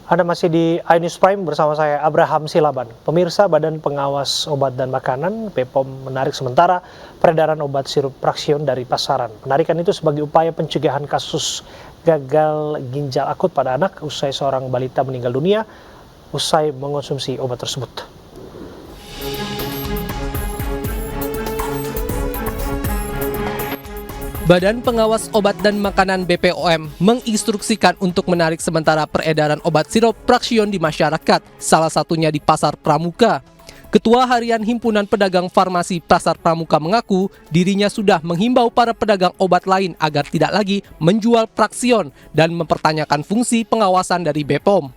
Anda masih di iNews Prime bersama saya Abraham Silaban. Pemirsa, Badan Pengawas Obat dan Makanan (BPOM) menarik sementara peredaran obat sirup Praxion dari pasaran. Penarikan itu sebagai upaya pencegahan kasus gagal ginjal akut pada anak usai seorang balita meninggal dunia usai mengonsumsi obat tersebut. Badan Pengawas Obat dan Makanan (BPOM) menginstruksikan untuk menarik sementara peredaran obat sirup Praxion di masyarakat, salah satunya di Pasar Pramuka. Ketua Harian Himpunan Pedagang Farmasi Pasar Pramuka mengaku dirinya sudah menghimbau para pedagang obat lain agar tidak lagi menjual Praxion dan mempertanyakan fungsi pengawasan dari BPOM.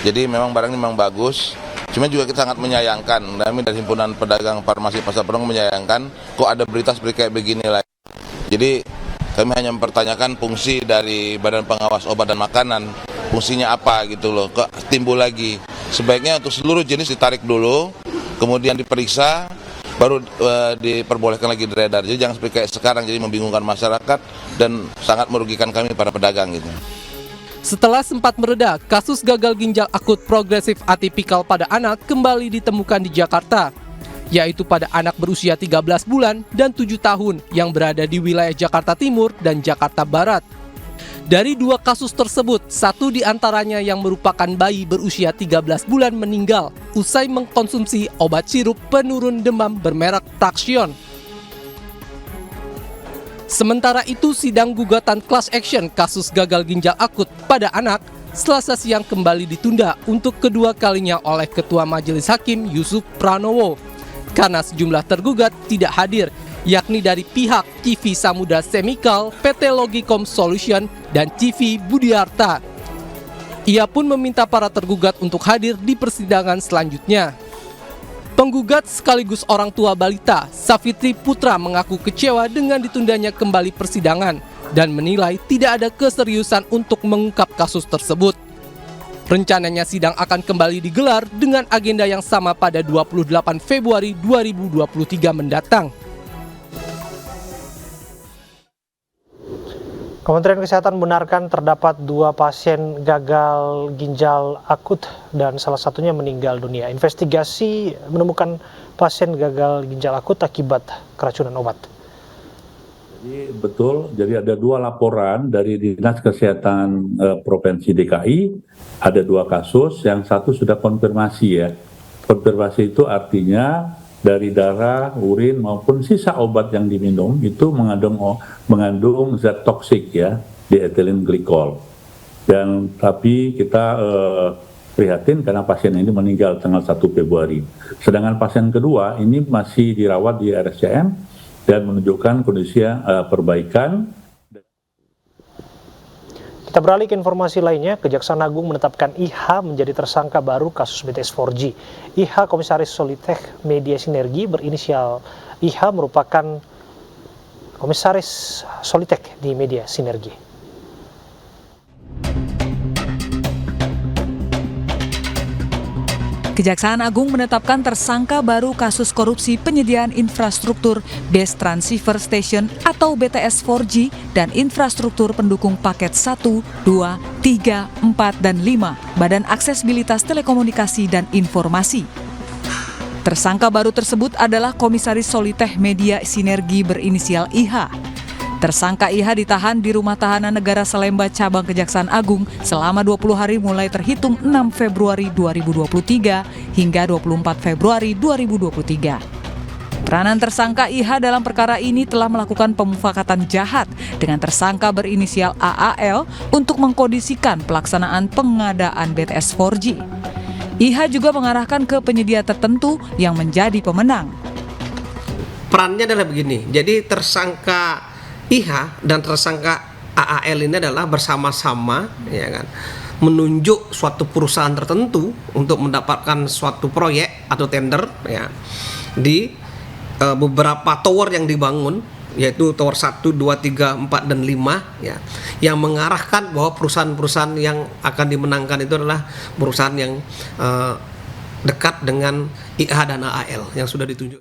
Jadi memang barang ini memang bagus, cuma juga kita sangat menyayangkan, kami dari Himpunan Pedagang Farmasi Pasar Pramuka menyayangkan kok ada berita seperti kayak begini lagi. Jadi kami hanya mempertanyakan fungsi dari Badan Pengawas Obat dan Makanan, fungsinya apa gitu loh, kok timbul lagi. Sebaiknya untuk seluruh jenis ditarik dulu, kemudian diperiksa, baru diperbolehkan lagi beredar. Jadi jangan seperti kayak sekarang, jadi membingungkan masyarakat dan sangat merugikan kami para pedagang gitu. Setelah sempat mereda, kasus gagal ginjal akut progresif atipikal pada anak kembali ditemukan di Jakarta, yaitu pada anak berusia 13 bulan dan 7 tahun yang berada di wilayah Jakarta Timur dan Jakarta Barat. Dari dua kasus tersebut, satu di antaranya yang merupakan bayi berusia 13 bulan meninggal usai mengkonsumsi obat sirup penurun demam bermerek Praxion. Sementara itu, sidang gugatan class action kasus gagal ginjal akut pada anak Selasa siang kembali ditunda untuk kedua kalinya oleh Ketua Majelis Hakim Yusuf Pranowo karena sejumlah tergugat tidak hadir, yakni dari pihak CV Samudra Chemical, PT Logicom Solution, dan CV Budiarta. Ia pun meminta para tergugat untuk hadir di persidangan selanjutnya. Penggugat sekaligus orang tua balita, Safitri Putra, mengaku kecewa dengan ditundanya kembali persidangan dan menilai tidak ada keseriusan untuk mengungkap kasus tersebut. Rencananya sidang akan kembali digelar dengan agenda yang sama pada 28 Februari 2023 mendatang. Kementerian Kesehatan membenarkan terdapat 2 pasien gagal ginjal akut dan salah satunya meninggal dunia. Investigasi menemukan pasien gagal ginjal akut akibat keracunan obat. Jadi betul, jadi ada 2 laporan dari Dinas Kesehatan Provinsi DKI, ada 2 kasus, yang satu sudah konfirmasi ya. Konfirmasi itu artinya dari darah, urin maupun sisa obat yang diminum itu mengandung zat toksik ya, diethylene glycol. Dan tapi kita prihatin karena pasien ini meninggal tanggal 1 Februari. Sedangkan pasien kedua ini masih dirawat di RSCM dan menunjukkan kondisi perbaikan. Kita beralih ke informasi lainnya. Kejaksaan Agung menetapkan IH menjadi tersangka baru kasus BTS 4G. IH Komisaris Solitech Media Sinergi berinisial IH merupakan Komisaris Solitech di Media Sinergi. Kejaksaan Agung menetapkan tersangka baru kasus korupsi penyediaan infrastruktur Base Transceiver Station atau BTS 4G dan infrastruktur pendukung paket 1, 2, 3, 4, dan 5 Badan Aksesibilitas Telekomunikasi dan Informasi. Tersangka baru tersebut adalah Komisaris Solitech Media Sinergi berinisial IH. Tersangka IH ditahan di Rumah Tahanan Negara Salemba Cabang Kejaksaan Agung selama 20 hari mulai terhitung 6 Februari 2023 hingga 24 Februari 2023. Peranan tersangka IH dalam perkara ini telah melakukan pemufakatan jahat dengan tersangka berinisial AAL untuk mengkondisikan pelaksanaan pengadaan BTS 4G. IH juga mengarahkan ke penyedia tertentu yang menjadi pemenang. Perannya adalah begini, jadi tersangka IH dan tersangka AAL ini adalah bersama-sama ya kan menunjuk suatu perusahaan tertentu untuk mendapatkan suatu proyek atau tender ya di beberapa tower yang dibangun, yaitu tower 1, 2, 3, 4, dan 5 ya, yang mengarahkan bahwa perusahaan-perusahaan yang akan dimenangkan itu adalah perusahaan yang dekat dengan IH dan AAL yang sudah ditunjuk.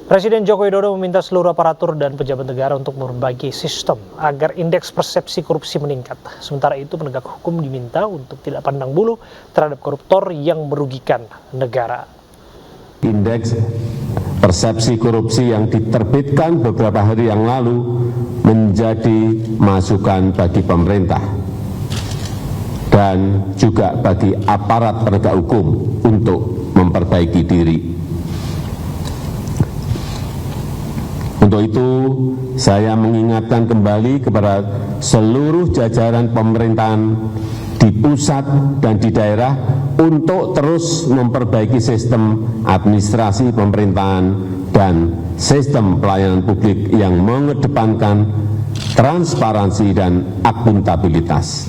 Presiden Joko Widodo meminta seluruh aparatur dan pejabat negara untuk memperbaiki sistem agar indeks persepsi korupsi meningkat. Sementara itu, penegak hukum diminta untuk tidak pandang bulu terhadap koruptor yang merugikan negara. Indeks persepsi korupsi yang diterbitkan beberapa hari yang lalu menjadi masukan bagi pemerintah dan juga bagi aparat penegak hukum untuk memperbaiki diri. Untuk itu, saya mengingatkan kembali kepada seluruh jajaran pemerintahan di pusat dan di daerah untuk terus memperbaiki sistem administrasi pemerintahan dan sistem pelayanan publik yang mengedepankan transparansi dan akuntabilitas.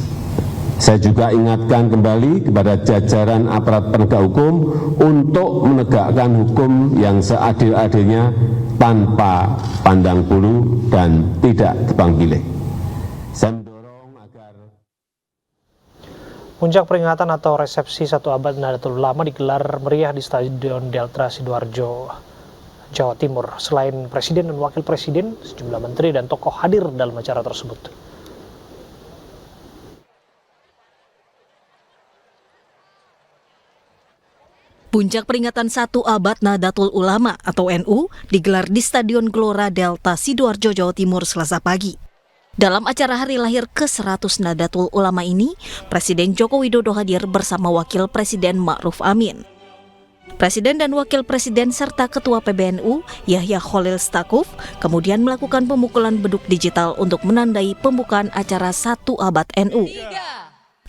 Saya juga ingatkan kembali kepada jajaran aparat penegak hukum untuk menegakkan hukum yang seadil-adilnya tanpa pandang bulu dan tidak tebang pilih. Saya mendorong agar Puncak peringatan atau resepsi 1 abad Nahdlatul Ulama digelar meriah di Stadion Delta Sidoarjo, Jawa Timur. Selain Presiden dan Wakil Presiden, sejumlah menteri dan tokoh hadir dalam acara tersebut. Puncak peringatan 1 abad Nahdlatul Ulama atau NU digelar di Stadion Gelora Delta Sidoarjo, Jawa Timur Selasa pagi. Dalam acara hari lahir ke-100 Nahdlatul Ulama ini, Presiden Joko Widodo hadir bersama Wakil Presiden Ma'ruf Amin. Presiden dan Wakil Presiden serta Ketua PBNU Yahya Khalil Stakuf kemudian melakukan pemukulan beduk digital untuk menandai pembukaan acara 1 abad NU.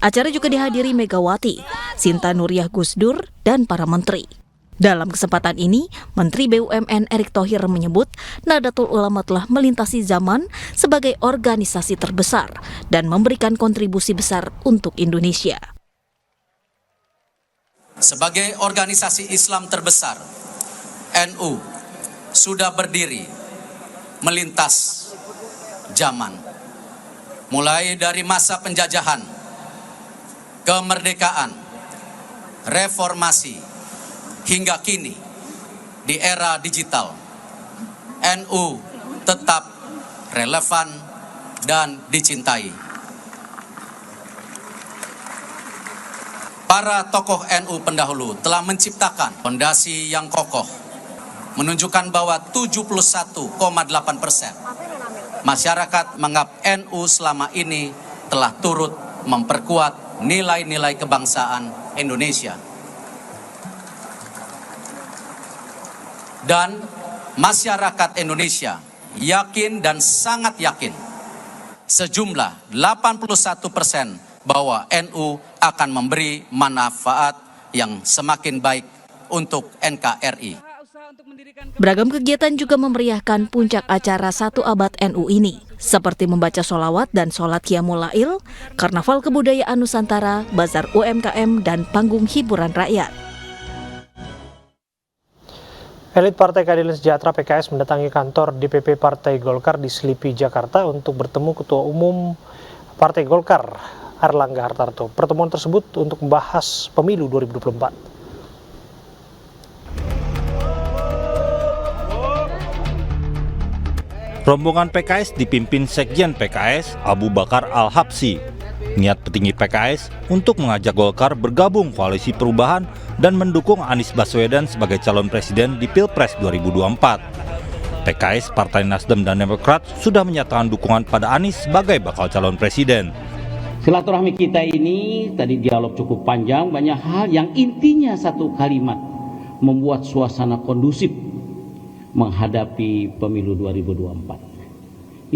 Acara juga dihadiri Megawati, Sinta Nuriyah Gusdur, dan para menteri. Dalam kesempatan ini, Menteri BUMN Erick Thohir menyebut Nahdlatul Ulama telah melintasi zaman sebagai organisasi terbesar dan memberikan kontribusi besar untuk Indonesia. Sebagai organisasi Islam terbesar, NU sudah berdiri melintas zaman. Mulai dari masa penjajahan, kemerdekaan, reformasi, hingga kini di era digital, NU tetap relevan dan dicintai. Para tokoh NU pendahulu telah menciptakan fondasi yang kokoh, menunjukkan bahwa 71,8% masyarakat menganggap NU selama ini telah turut memperkuat nilai-nilai kebangsaan Indonesia. Dan masyarakat Indonesia yakin dan sangat yakin sejumlah 81% bahwa NU akan memberi manfaat yang semakin baik untuk NKRI. Beragam kegiatan juga memeriahkan puncak acara 1 abad NU ini, seperti membaca sholawat dan sholat Qiyamul Lail, karnaval kebudayaan Nusantara, bazar UMKM, dan panggung hiburan rakyat. Elit Partai Keadilan Sejahtera PKS mendatangi kantor DPP Partai Golkar di Selipi, Jakarta untuk bertemu Ketua Umum Partai Golkar, Airlangga Hartarto. Pertemuan tersebut untuk membahas pemilu 2024. Rombongan PKS dipimpin Sekjen PKS Abu Bakar Al-Habsyi. Niat petinggi PKS untuk mengajak Golkar bergabung koalisi perubahan dan mendukung Anies Baswedan sebagai calon presiden di Pilpres 2024. PKS, Partai Nasdem, dan Demokrat sudah menyatakan dukungan pada Anies sebagai bakal calon presiden. Silaturahmi kita ini tadi dialog cukup panjang, banyak hal yang intinya satu kalimat, membuat suasana kondusif menghadapi pemilu 2024.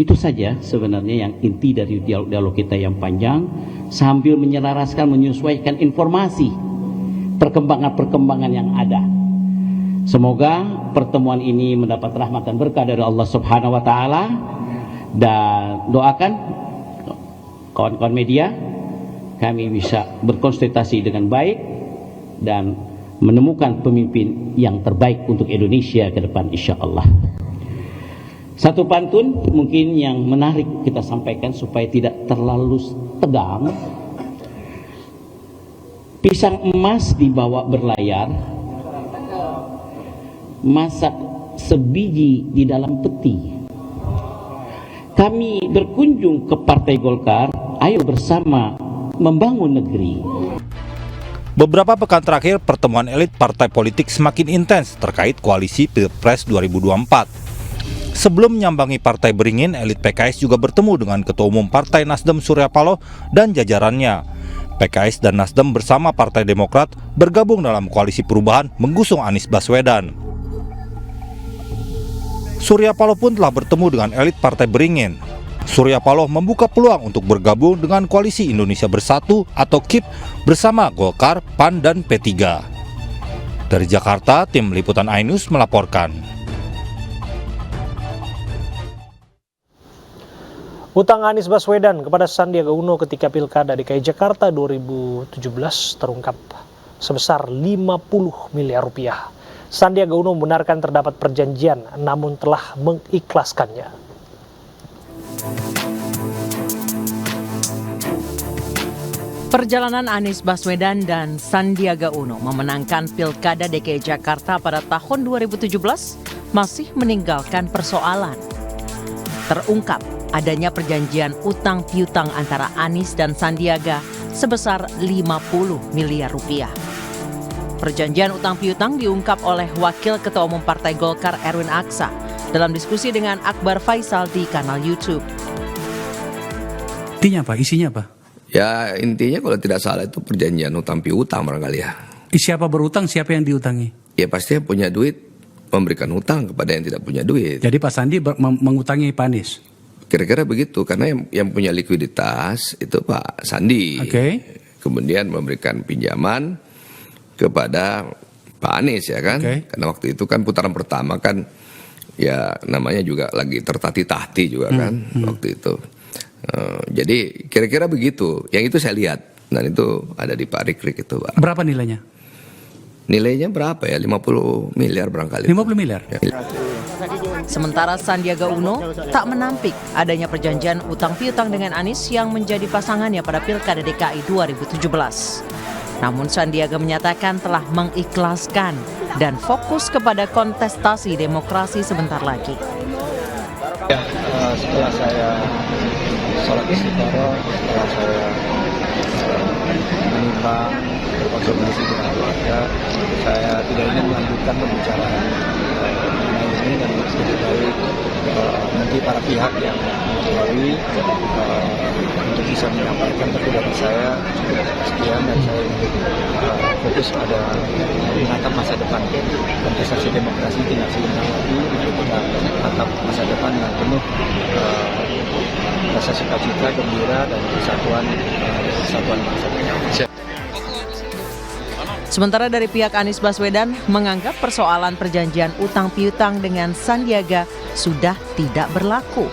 Itu saja sebenarnya yang inti dari dialog kita yang panjang, sambil menyelaraskan, menyesuaikan informasi perkembangan-perkembangan yang ada. Semoga pertemuan ini mendapat rahmat dan berkah dari Allah Subhanahu wa taala, dan doakan kawan-kawan media kami bisa berkonsultasi dengan baik dan menemukan pemimpin yang terbaik untuk Indonesia ke depan, insya Allah. Satu pantun mungkin yang menarik kita sampaikan supaya tidak terlalu tegang. Pisang emas dibawa berlayar, masak sebiji di dalam peti. Kami berkunjung ke Partai Golkar, ayo bersama membangun negeri. Beberapa pekan terakhir, pertemuan elit partai politik semakin intens terkait koalisi Pilpres 2024. Sebelum menyambangi Partai Beringin, elit PKS juga bertemu dengan Ketua Umum Partai Nasdem Surya Paloh dan jajarannya. PKS dan Nasdem bersama Partai Demokrat bergabung dalam koalisi perubahan mengusung Anies Baswedan. Surya Paloh pun telah bertemu dengan elit Partai Beringin. Surya Paloh membuka peluang untuk bergabung dengan Koalisi Indonesia Bersatu atau KIP bersama Golkar, PAN, dan P3. Dari Jakarta, tim liputan iNews melaporkan. Utang Anies Baswedan kepada Sandiaga Uno ketika Pilkada DKI Jakarta 2017 terungkap sebesar 50 miliar rupiah. Sandiaga Uno membenarkan terdapat perjanjian namun telah mengikhlaskannya. Perjalanan Anies Baswedan dan Sandiaga Uno memenangkan Pilkada DKI Jakarta pada tahun 2017 masih meninggalkan persoalan. Terungkap adanya perjanjian utang piutang antara Anies dan Sandiaga sebesar 50 miliar rupiah. Perjanjian utang piutang diungkap oleh Wakil Ketua Umum Partai Golkar Erwin Aksa dalam diskusi dengan Akbar Faisal di kanal YouTube. Intinya apa? Isinya apa? Ya intinya kalau tidak salah itu perjanjian utang piutang barangkali ya. Siapa berutang, siapa yang diutangi? Ya pasti yang punya duit memberikan utang kepada yang tidak punya duit. Jadi Pak Sandi mengutangi Pak Anies? Kira-kira begitu, karena yang punya likuiditas itu Pak Sandi. Kemudian memberikan pinjaman kepada Pak Anies ya kan. Karena waktu itu kan putaran pertama kan ya namanya juga lagi tertati-tati juga kan waktu itu. Jadi kira-kira begitu. Yang itu saya lihat dan itu ada di Pak Rikrik itu Pak. Berapa nilainya? Nilainya berapa ya? 50 miliar barangkali. 50 miliar? Ya. Sementara Sandiaga Uno tak menampik adanya perjanjian utang piutang dengan Anies yang menjadi pasangannya pada Pilkada DKI 2017. Namun Sandiaga menyatakan telah mengikhlaskan dan fokus kepada kontestasi demokrasi sebentar lagi. Ya, setelah saya sholat istiqoroh, setelah saya menimbang berkonsultasi dengan keluarga, saya tidak ingin melanjutkan pembicaraan ini dan lebih baik nanti para pihak yang mengetahui untuk bisa menyampaikan, tapi dari saya cukup sekian dan saya fokus pada menatap masa depan. Kontestasi demokrasi tidak sebentar lagi, kita menatap masa depan yang penuh rasa sukacita, gembira dan kesatuan bangsa. Sementara dari pihak Anies Baswedan menganggap persoalan perjanjian utang piutang dengan Sandiaga sudah tidak berlaku.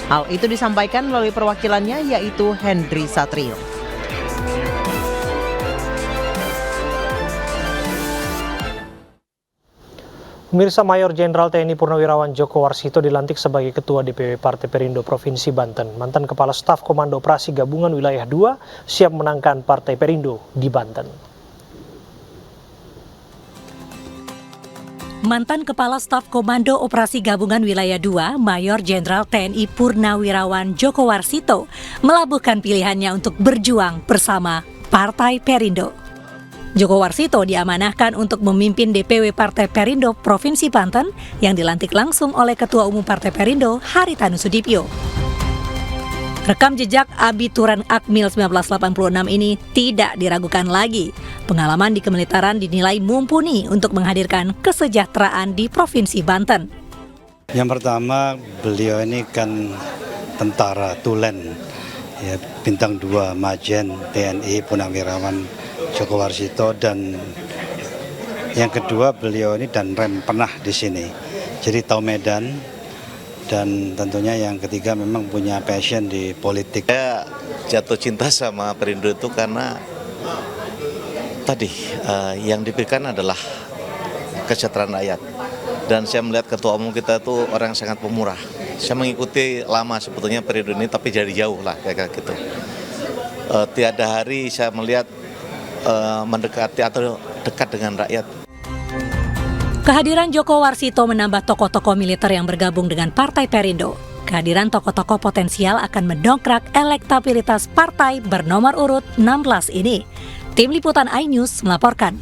Hal itu disampaikan melalui perwakilannya yaitu Hendry Satrio. Pemirsa, Mayor Jenderal TNI Purnawirawan Joko Warsito dilantik sebagai Ketua DPW Partai Perindo Provinsi Banten. Mantan Kepala Staf Komando Operasi Gabungan Wilayah 2 siap menangkan Partai Perindo di Banten. Mantan Kepala Staf Komando Operasi Gabungan Wilayah 2, Mayor Jenderal TNI Purnawirawan Joko Warsito melabuhkan pilihannya untuk berjuang bersama Partai Perindo. Joko Warsito diamanahkan untuk memimpin DPW Partai Perindo Provinsi Banten yang dilantik langsung oleh Ketua Umum Partai Perindo, Haritanu Sudipyo. Rekam jejak Abituran Akmil 1986 ini tidak diragukan lagi. Pengalaman di kemiliteran dinilai mumpuni untuk menghadirkan kesejahteraan di Provinsi Banten. Yang pertama, beliau ini kan tentara tulen, ya, bintang 2 Majen TNI Purnawirawan Joko Warsito, dan yang kedua beliau ini dan rem pernah di sini, jadi tahu medan. Dan tentunya yang ketiga memang punya passion di politik. Saya jatuh cinta sama Perindo itu karena tadi yang diberikan adalah kesejahteraan rakyat. Dan saya melihat ketua umum kita itu orang yang sangat pemurah. Saya mengikuti lama sebetulnya Perindo ini, tapi dari jauh lah kayak gitu. Tiada hari saya melihat mendekati atau dekat dengan rakyat. Kehadiran Joko Warsito menambah tokoh-tokoh militer yang bergabung dengan Partai Perindo. Kehadiran tokoh-tokoh potensial akan mendongkrak elektabilitas partai bernomor urut 16 ini. Tim Liputan iNews melaporkan.